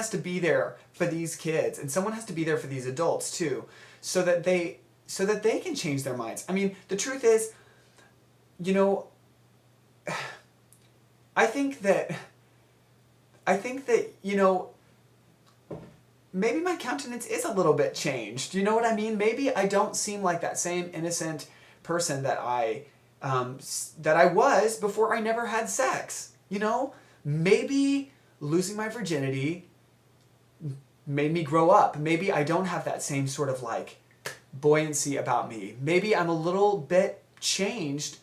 has to be there for these kids, and someone has to be there for these adults too, so that they can change their minds. I mean, the truth is, you know, I think that, you know, maybe my countenance is a little bit changed. You know what I mean? Maybe I don't seem like that same innocent person that I was before I never had sex. You know? Maybe losing my virginity made me grow up. Maybe I don't have that same sort of like buoyancy about me. Maybe I'm a little bit changed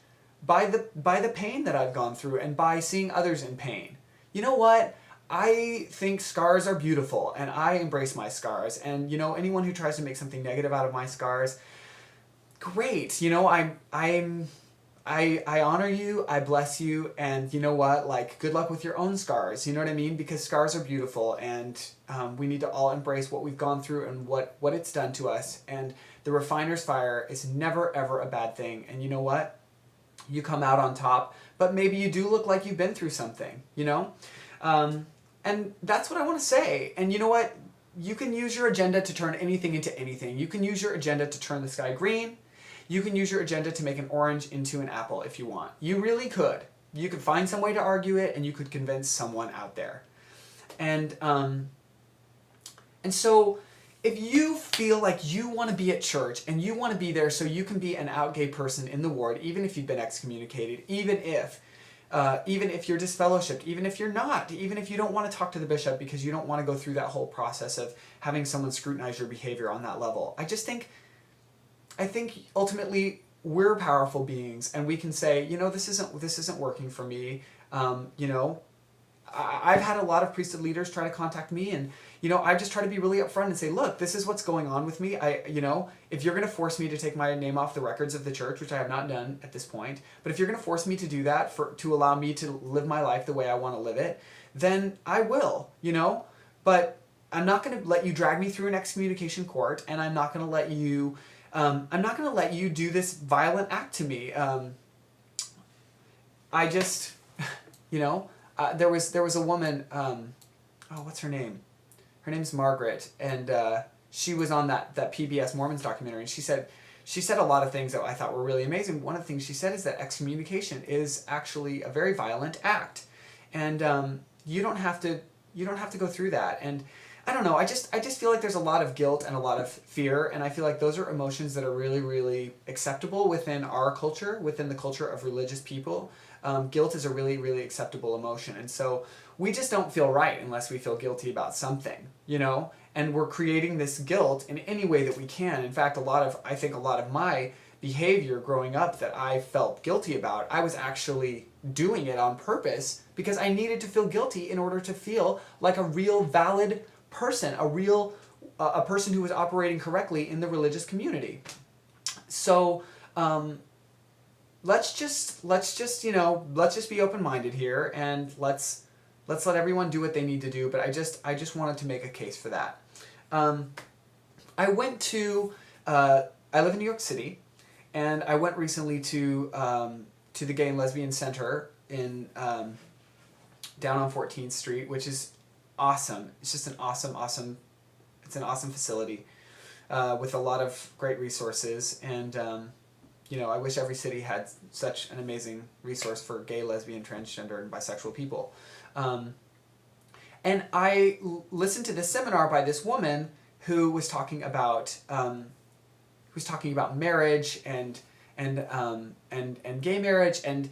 by the pain that I've gone through and by seeing others in pain. You know what? I think scars are beautiful, and I embrace my scars. And you know, anyone who tries to make something negative out of my scars, great. You know, I honor you, I bless you, and you know what? Like, good luck with your own scars. You know what I mean? Because scars are beautiful, and we need to all embrace what we've gone through and what it's done to us. And the refiner's fire is never ever a bad thing. And you know what? You come out on top, but maybe you do look like you've been through something. You know. And that's what I want to say. And you know what? You can use your agenda to turn anything into anything. You can use your agenda to turn the sky green. You can use your agenda to make an orange into an apple if you want. You really could. You could find some way to argue it, and you could convince someone out there. And so if you feel like you want to be at church and you want to be there so you can be an out gay person in the ward, even if you've been excommunicated, even if you're disfellowshipped, even if you're not, even if you don't want to talk to the bishop because you don't want to go through that whole process of having someone scrutinize your behavior on that level. I think ultimately we're powerful beings, and we can say, you know, this isn't working for me. You know, I've had a lot of priesthood leaders try to contact me, and you know, I just try to be really upfront and say, look, this is what's going on with me. You know, if you're going to force me to take my name off the records of the church, which I have not done at this point, but if you're going to force me to do that to allow me to live my life the way I want to live it, then I will, you know, but I'm not going to let you drag me through an excommunication court, and I'm not going to let you do this violent act to me. I just, you know, there was a woman, what's her name? Her name's Margaret, and she was on that PBS Mormons documentary, and she said a lot of things that I thought were really amazing. One of the things she said is that excommunication is actually a very violent act, and you don't have to go through that. And I don't know, I just feel like there's a lot of guilt and a lot of fear, and I feel like those are emotions that are really, really acceptable within our culture, within the culture of religious people. Guilt is a really, really acceptable emotion, and so we just don't feel right unless we feel guilty about something, you know? And we're creating this guilt in any way that we can. In fact, I think a lot of my behavior growing up that I felt guilty about, I was actually doing it on purpose because I needed to feel guilty in order to feel like a real valid person, a person who was operating correctly in the religious community. So, let's just be open-minded here, and let's let everyone do what they need to do. But I just wanted to make a case for that. I live in New York City, and I went recently to the Gay and Lesbian Center in down on 14th Street, which is awesome. It's just an awesome facility with a lot of great resources, and you know, I wish every city had such an amazing resource for gay, lesbian, transgender, and bisexual people. And I listened to this seminar by this woman who was talking about marriage and gay marriage, and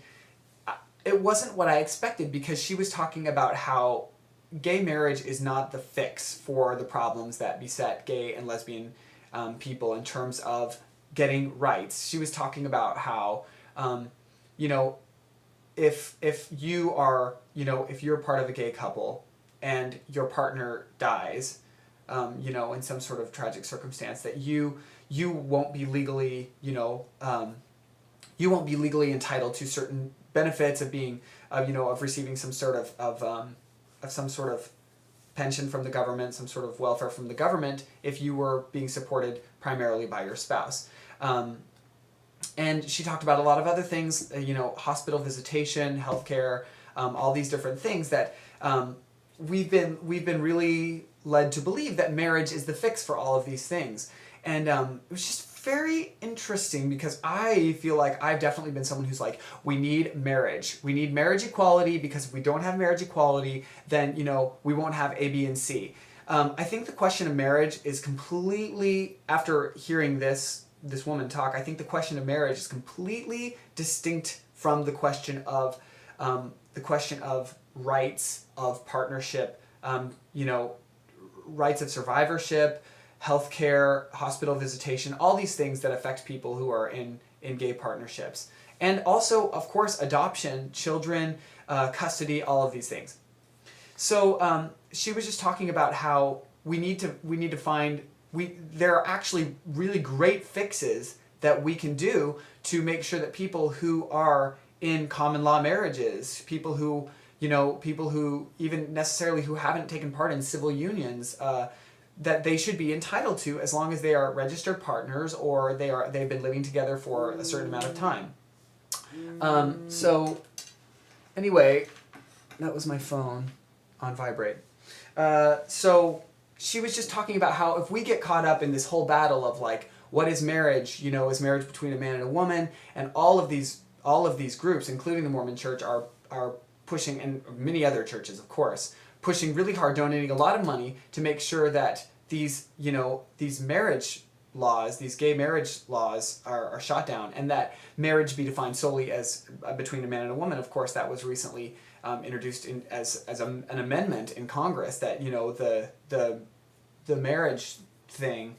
it wasn't what I expected, because she was talking about how gay marriage is not the fix for the problems that beset gay and lesbian people in terms of getting rights. She was talking about how, you know, if you're part of a gay couple and your partner dies, you know, in some sort of tragic circumstance, that you won't be legally, entitled to certain benefits of being, of receiving some sort of pension from the government, some sort of welfare from the government, if you were being supported primarily by your spouse. And she talked about a lot of other things, hospital visitation, healthcare, all these different things that, we've been really led to believe that marriage is the fix for all of these things. And it was just very interesting because I feel like I've definitely been someone who's like, we need marriage. We need marriage equality, because if we don't have marriage equality, then, we won't have A, B, and C. I think the question of marriage is completely, after hearing this woman talk, I think the question of marriage is completely distinct from the question of rights of partnership, rights of survivorship, healthcare, hospital visitation, all these things that affect people who are in gay partnerships. And also, of course, adoption, children, custody, all of these things. So she was just talking about how we need to find, there are actually really great fixes that we can do to make sure that people who are in common law marriages, people who even necessarily who haven't taken part in civil unions, that they should be entitled to, as long as they are registered partners or they've been living together for a certain amount of time. So anyway, that was my phone on vibrate. So she was just talking about how if we get caught up in this whole battle of like, what is marriage? Is marriage between a man and a woman? And all of these groups, including the Mormon Church, are pushing, and many other churches, of course, pushing really hard, donating a lot of money to make sure that these marriage laws, these gay marriage laws are shot down, and that marriage be defined solely as between a man and a woman. Of course, that was recently introduced as an amendment in Congress, that the marriage thing